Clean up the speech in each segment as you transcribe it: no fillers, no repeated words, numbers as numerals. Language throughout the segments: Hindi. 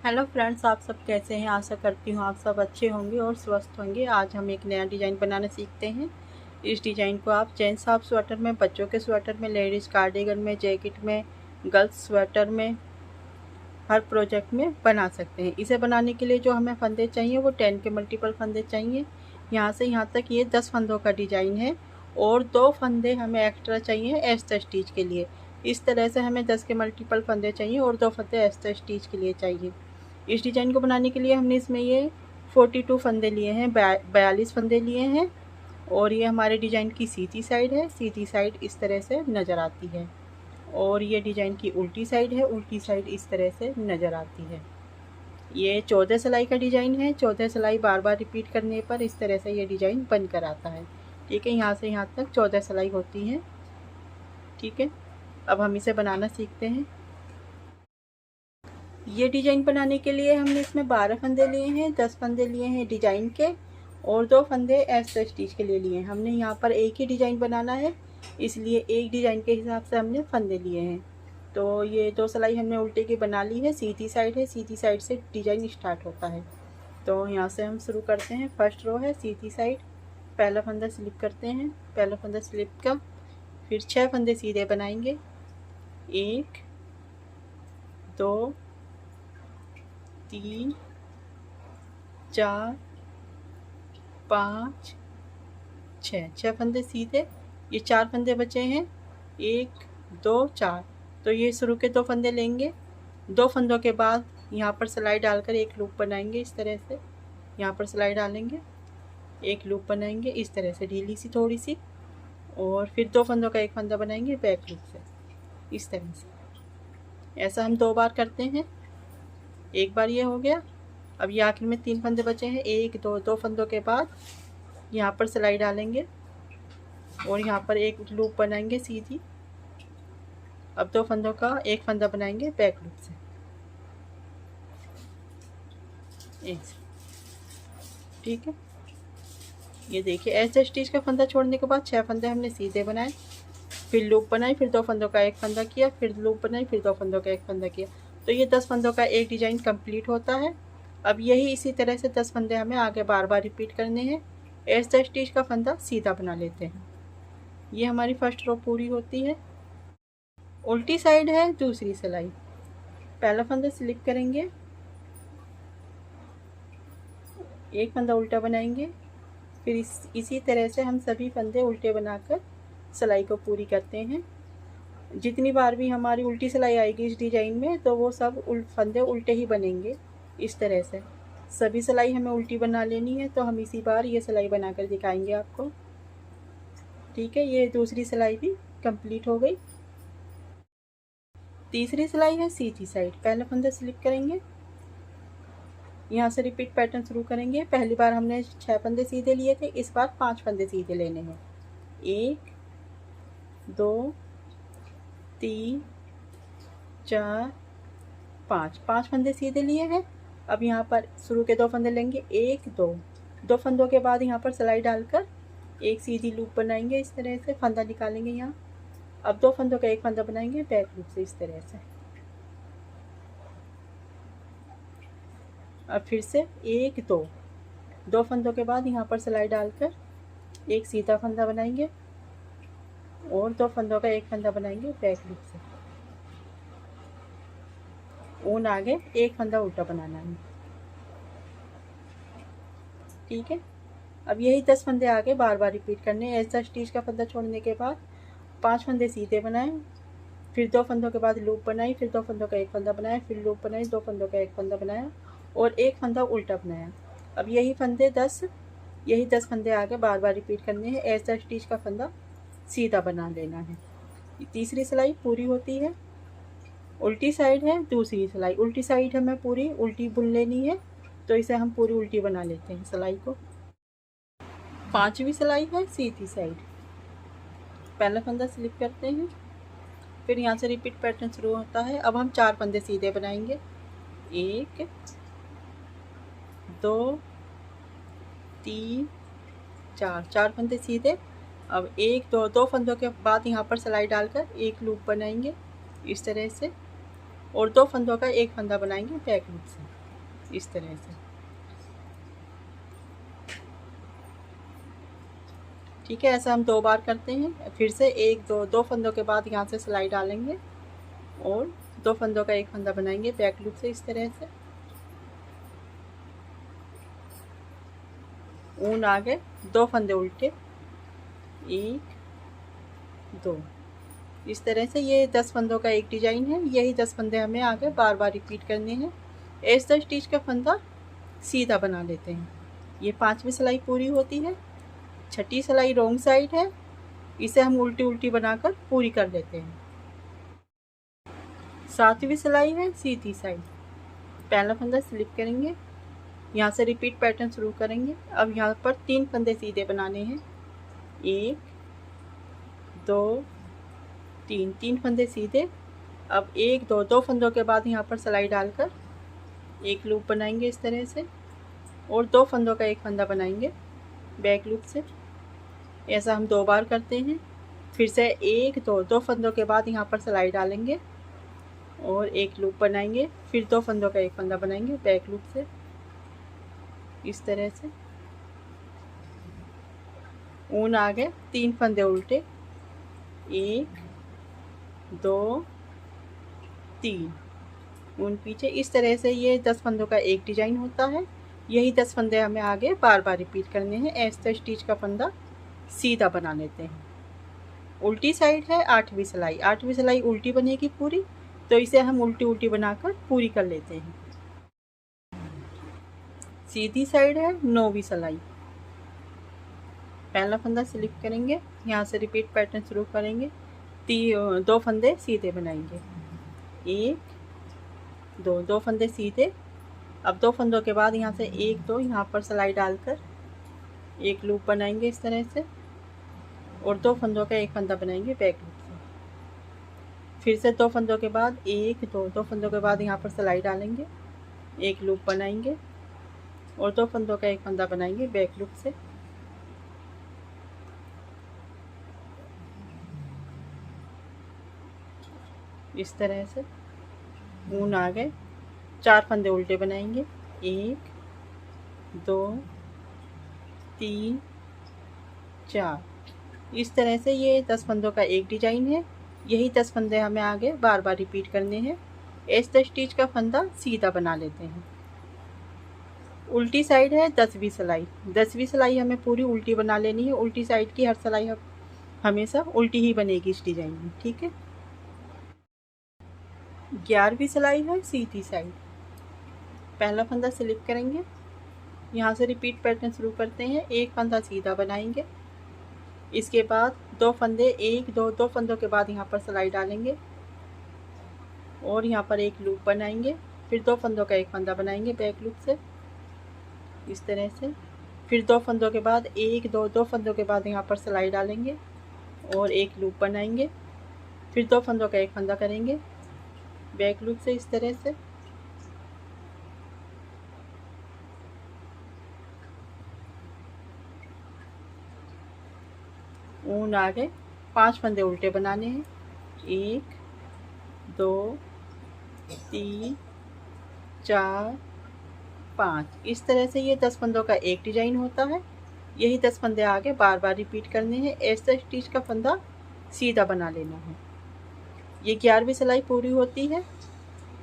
हेलो फ्रेंड्स, आप सब कैसे हैं। आशा करती हूँ आप सब अच्छे होंगे और स्वस्थ होंगे। आज हम एक नया डिज़ाइन बनाना सीखते हैं। इस डिज़ाइन को आप जेंट्स हाफ स्वेटर में, बच्चों के स्वेटर में, लेडीज़ कार्डिगन में, जैकेट में, गर्ल्स स्वेटर में, हर प्रोजेक्ट में बना सकते हैं। इसे बनाने के लिए जो हमें फंदे चाहिए वो 10 के मल्टीपल फंदे चाहिए। यहाँ से यहाँ तक ये 10 फंदों का डिज़ाइन है और 2 फंदे हमें एक्स्ट्रा चाहिए एक्स्ट्रा स्टिच के लिए। इस तरह से हमें 10 के मल्टीपल फंदे चाहिए और 2 फंदे एक्स्ट्रा स्टिच के लिए चाहिए। इस डिज़ाइन को बनाने के लिए हमने इसमें ये 42 फंदे लिए हैं, 42 फंदे लिए हैं। और ये हमारे डिज़ाइन की सीधी साइड है। सीधी साइड इस तरह से नज़र आती है और ये डिज़ाइन की उल्टी साइड है। उल्टी साइड इस तरह से नज़र आती है। ये 14 सिलाई का डिज़ाइन है। 14 सिलाई बार बार रिपीट करने पर इस तरह से ये डिज़ाइन बन कर आता है। ठीक है, यहाँ से यहाँ तक 14 सिलाई होती है। ठीक है, अब हम इसे बनाना सीखते हैं। ये डिज़ाइन बनाने के लिए हमने इसमें 12 फंदे लिए हैं। 10 फंदे लिए हैं डिज़ाइन के और 2 फंदे एक्स्ट्रा स्टिच के लिए लिए हैं। हमने यहाँ पर एक ही डिज़ाइन बनाना है, इसलिए एक डिज़ाइन के हिसाब से हमने फंदे लिए हैं। तो ये 2 सिलाई हमने उल्टे की बना ली है। सीधी साइड है, सीधी साइड से डिज़ाइन स्टार्ट होता है। तो यहाँ से हम शुरू करते हैं। फर्स्ट रो है सीधी साइड। पहला फंदा स्लिप करते हैं। पहला फंदा स्लिप का, फिर 6 फंदे सीधे बनाएंगे। 1 2 3 4 5 6 फंदे सीधे। ये 4 फंदे बचे हैं, 1 2 4। तो ये शुरू के 2 फंदे लेंगे। 2 फंदों के बाद यहाँ पर सिलाई डालकर एक लूप बनाएंगे। इस तरह से यहाँ पर सिलाई डालेंगे, एक लूप बनाएंगे इस तरह से ढीली सी थोड़ी सी, और फिर 2 फंदों का एक फंदा बनाएंगे बैक लूप से इस तरह से। ऐसा हम 2 बार करते हैं। एक बार ये हो गया। अब ये आखिर में 3 फंदे बचे हैं। 1 2 2 फंदों के बाद यहाँ पर सिलाई डालेंगे और यहाँ पर एक लूप बनाएंगे सीधी। अब 2 फंदों का एक फंदा बनाएंगे बैक लूप से ऐसे। ठीक है, ये देखिए ऐसे स्टिच का फंदा छोड़ने के बाद 6 फंदे हमने सीधे बनाए, फिर लूप बनाई, फिर 2 फंदों का एक फंदा किया, फिर लूप बनाई, फिर 2 फंदों का एक फंदा किया। तो ये 10 फंदों का एक डिज़ाइन कंप्लीट होता है। अब यही इसी तरह से 10 फंदे हमें आगे बार बार रिपीट करने हैं। ऐसा स्टिच का फंदा सीधा बना लेते हैं। ये हमारी फर्स्ट रो पूरी होती है। उल्टी साइड है दूसरी सिलाई। पहला फंदा स्लिप करेंगे, एक फंदा उल्टा बनाएंगे, फिर इसी तरह से हम सभी फंदे उल्टे बनाकर सिलाई को पूरी करते हैं। जितनी बार भी हमारी उल्टी सिलाई आएगी इस डिज़ाइन में तो वो सब फंदे उल्टे ही बनेंगे। इस तरह से सभी सिलाई हमें उल्टी बना लेनी है। तो हम इसी बार ये सिलाई बनाकर दिखाएंगे आपको। ठीक है, ये दूसरी सिलाई भी कंप्लीट हो गई। तीसरी सिलाई है सीधी साइड। पहला फंदा स्लिप करेंगे, यहाँ से रिपीट पैटर्न शुरू करेंगे। पहली बार हमने 6 फंदे सीधे लिए थे, इस बार 5 फंदे सीधे लेने हैं। 1 2 3 4 5 फंदे सीधे लिए हैं। अब यहाँ पर शुरू के 2 फंदे लेंगे, 1 2 फंदों के बाद यहाँ पर सिलाई डालकर एक सीधी लूप बनाएंगे। इस तरह से फंदा निकालेंगे यहाँ। अब 2 फंदों का एक फंदा बनाएंगे बैक लूप से इस तरह से। अब फिर से 1 2 फंदों के बाद यहाँ पर सिलाई डालकर एक सीधा फंदा बनाएंगे और 2 फंदों का एक फंदा बनाएंगे बैक लूप से। ऊन आगे, एक फंदा उल्टा बनाना है। ठीक है, अब यही 10 फंदे आगे बार बार रिपीट करने। ऐसा स्टिच का फंदा छोड़ने के बाद 5 फंदे सीधे बनाए, फिर 2 फंदों के बाद लूप बनाई, फिर 2 फंदों का एक फंदा बनाया, फिर लूप बनाई, 2 फंदों का एक फंदा बनाया और एक फंदा उल्टा बनाया। अब यही 10 फंदे आगे बार बार रिपीट करने हैं। ऐसा स्टिच का फंदा सीधा बना लेना है। तीसरी सिलाई पूरी होती है। उल्टी साइड है दूसरी सिलाई। उल्टी साइड हमें पूरी उल्टी बुन लेनी है, तो इसे हम पूरी उल्टी बना लेते हैं सिलाई को। 5वीं सिलाई है सीधी साइड। पहला फंदा स्लिप करते हैं, फिर यहाँ से रिपीट पैटर्न शुरू होता है। अब हम 4 फंदे सीधे बनाएंगे। 1 2 3 4 फंदे सीधे। अब 1 2 फंदों के बाद यहाँ पर सिलाई डालकर एक लूप बनाएंगे इस तरह से और 2 फंदों का एक फंदा बनाएंगे बैक लूप से। इस तरह से। ठीक है, ऐसा हम 2 बार करते हैं। फिर से 1 2 फंदों के बाद यहाँ से सिलाई डालेंगे और 2 फंदों का एक फंदा बनाएंगे बैक लूप से, इस तरह से। ऊन आगे, 2 फंदे उल्टे, 1 2, इस तरह से। ये 10 फंदों का एक डिजाइन है। यही 10 फंदे हमें आगे बार बार रिपीट करने हैं। ऐसा स्टिच का फंदा सीधा बना लेते हैं। ये 5वीं सिलाई पूरी होती है। 6ठी सिलाई रॉन्ग साइड है, इसे हम उल्टी उल्टी बनाकर पूरी कर लेते हैं। 7वीं सिलाई है सीधी साइड। पहला फंदा स्लिप करेंगे, यहाँ से रिपीट पैटर्न शुरू करेंगे। अब यहाँ पर 3 फंदे सीधे बनाने हैं, 1 2 3, 3 फंदे सीधे। अब 1 2 2 फंदों के बाद यहाँ पर सिलाई डालकर एक लूप बनाएंगे इस तरह से, और 2 फंदों का एक फंदा बनाएंगे बैक लूप से। ऐसा हम 2 बार करते हैं। फिर से 1 2 2 फंदों के बाद यहाँ पर सिलाई डालेंगे और एक लूप बनाएंगे, फिर 2 फंदों का एक फंदा बनाएंगे बैक लूप से, इस तरह से। ऊन आगे, 3 फंदे उल्टे, 1 2 3, ऊन पीछे, इस तरह से। ये 10 फंदों का एक डिजाइन होता है। यही 10 फंदे हमें आगे बार बार रिपीट करने हैं। ऐसा स्टिच का फंदा सीधा बना लेते हैं। उल्टी साइड है 8वीं सिलाई। 8वीं सिलाई उल्टी बनेगी पूरी, तो इसे हम उल्टी उल्टी बनाकर पूरी कर लेते हैं। सीधी साइड है 9वीं सिलाई। पहला फंदा स्लिप करेंगे, यहाँ से रिपीट पैटर्न शुरू करेंगे। 2 फंदे सीधे बनाएंगे, 1 2 2 फंदे सीधे। अब 2 फंदों के बाद यहाँ से 1 2 यहाँ पर सिलाई डालकर एक लूप बनाएंगे इस तरह से, और 2 फंदों का एक फंदा बनाएंगे बैक लूप से। फिर से 2 फंदों के बाद 1 2 2 फंदों के बाद यहाँ पर सिलाई डालेंगे, एक लूप बनाएंगे और 2 फंदों का एक फंदा बनाएंगे बैक लूप से। इस तरह से। ऊन आ गए, 4 फंदे उल्टे बनाएंगे, 1 2 3 4, इस तरह से। ये 10 फंदों का एक डिजाइन है। यही 10 फंदे हमें आगे बार बार रिपीट करने हैं। ऐसा स्टिच का फंदा सीधा बना लेते हैं। उल्टी साइड है 10वीं सिलाई। 10वीं सिलाई हमें पूरी उल्टी बना लेनी है। उल्टी साइड की हर सिलाई हमेशा उल्टी ही बनेगी इस डिजाइन में, ठीक है। 11वीं सिलाई है सीधी साइड। पहला फंदा स्लिप करेंगे, यहाँ से रिपीट पैटर्न शुरू करते हैं। एक फंदा सीधा बनाएंगे, इसके बाद 2 फंदे, 1 2 2 फंदों के बाद यहाँ पर सिलाई डालेंगे और यहाँ पर एक लूप बनाएंगे, फिर 2 फंदों का एक फंदा बनाएंगे बैक लूप से, इस तरह से। फिर 2 फंदों के बाद 1 2 2 फंदों के बाद यहाँ पर सिलाई डालेंगे और एक लूप बनाएंगे, फिर 2 फंदों का एक फंदा करेंगे बैक लूप से, इस तरह से। ऊन आगे, 5 फंदे उल्टे बनाने हैं, 1 2 3 4 5, इस तरह से। ये 10 फंदों का एक डिजाइन होता है। यही 10 फंदे आगे बार बार रिपीट करने हैं। ऐसा स्टिच का फंदा सीधा बना लेना है। ये 11वीं सिलाई पूरी होती है।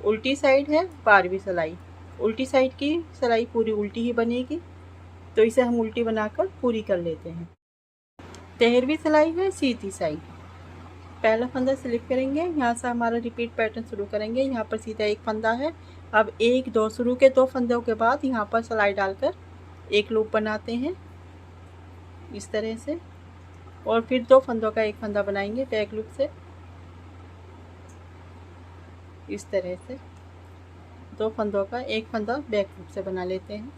उल्टी साइड है 12वीं सिलाई। उल्टी साइड की सिलाई पूरी उल्टी ही बनेगी, तो इसे हम उल्टी बनाकर पूरी कर लेते हैं। 13वीं सिलाई है सीधी साइड। पहला फंदा स्लिप करेंगे, यहाँ से हमारा रिपीट पैटर्न शुरू करेंगे। यहाँ पर सीधा एक फंदा है। अब 1 2 शुरू के 2 फंदों के बाद यहाँ पर सिलाई डालकर एक लूप बनाते हैं इस तरह से, और फिर 2 फंदों का एक फंदा बनाएंगे बैक लूप से, इस तरह से। 2 फंदों का एक फंदा बैक लूप से बना लेते हैं।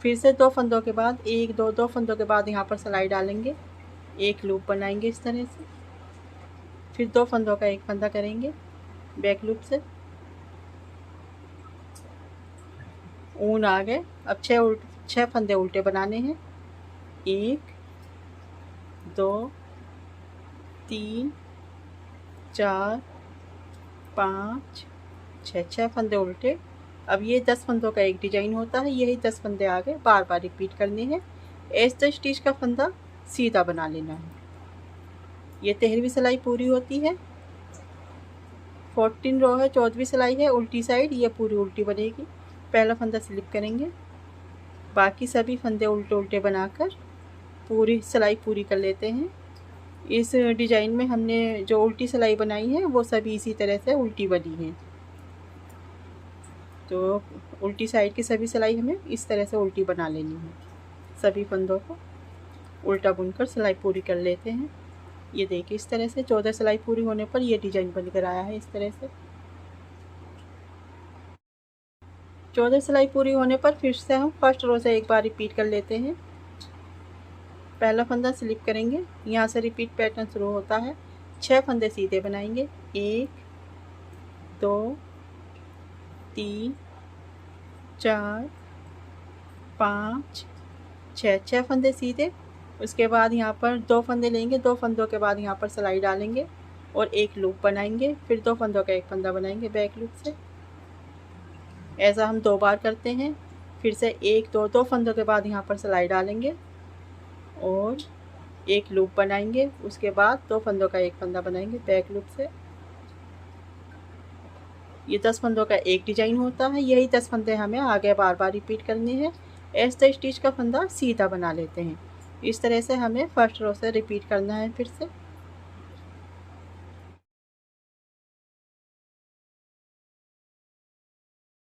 फिर से 2 फंदों के बाद 1 2 2 फंदों के बाद यहाँ पर सिलाई डालेंगे, एक लूप बनाएंगे इस तरह से, फिर 2 फंदों का एक फंदा करेंगे बैक लूप से। ऊन आ गए। अब 6 फंदे उल्टे बनाने हैं, 1 2 3 4 5 छः फंदे उल्टे। अब ये 10 फंदों का एक डिजाइन होता है, यही 10 फंदे आगे बार बार रिपीट करने हैं। ऐसे स्टिच का फंदा सीधा बना लेना है। ये 13वीं सिलाई पूरी होती है। 14 रो है, 14वीं सिलाई है, उल्टी साइड ये पूरी उल्टी बनेगी। पहला फंदा स्लिप करेंगे, बाकी सभी फंदे उल्टे उल्टे बनाकर पूरी सिलाई पूरी कर लेते हैं। इस डिजाइन में हमने जो उल्टी सिलाई बनाई है वो सभी इसी तरह से उल्टी बनी है। तो उल्टी साइड की सभी सिलाई हमें इस तरह से उल्टी बना लेनी है। सभी फंदों को उल्टा बुनकर सिलाई पूरी कर लेते हैं। ये देखिए इस तरह से 14 सिलाई पूरी होने पर ये डिजाइन बनकर आया है। इस तरह से 14 सिलाई पूरी होने पर फिर से हम फर्स्ट रो से एक बार रिपीट कर लेते हैं। पहला फंदा स्लिप करेंगे, यहाँ से रिपीट पैटर्न शुरू होता है। 6 फंदे सीधे बनाएंगे, 1 2 3 4 5 6, 6 फंदे सीधे। उसके बाद यहाँ पर 2 फंदे लेंगे, 2 फंदों के बाद यहाँ पर सिलाई डालेंगे और एक लूप बनाएंगे, फिर 2 फंदों का एक फंदा बनाएंगे बैक लूप से। ऐसा हम 2 बार करते हैं। फिर से 1 2 फंदों के बाद यहाँ पर सिलाई डालेंगे और एक लूप बनाएंगे, उसके बाद 2 फंदों का एक फंदा बनाएंगे बैक लूप से। ये 10 फंदों का एक डिजाइन होता है, यही 10 फंदे हमें आगे बार बार रिपीट करने हैं। ऐसे स्टिच का फंदा सीधा बना लेते हैं। इस तरह से हमें फर्स्ट रो से रिपीट करना है फिर से।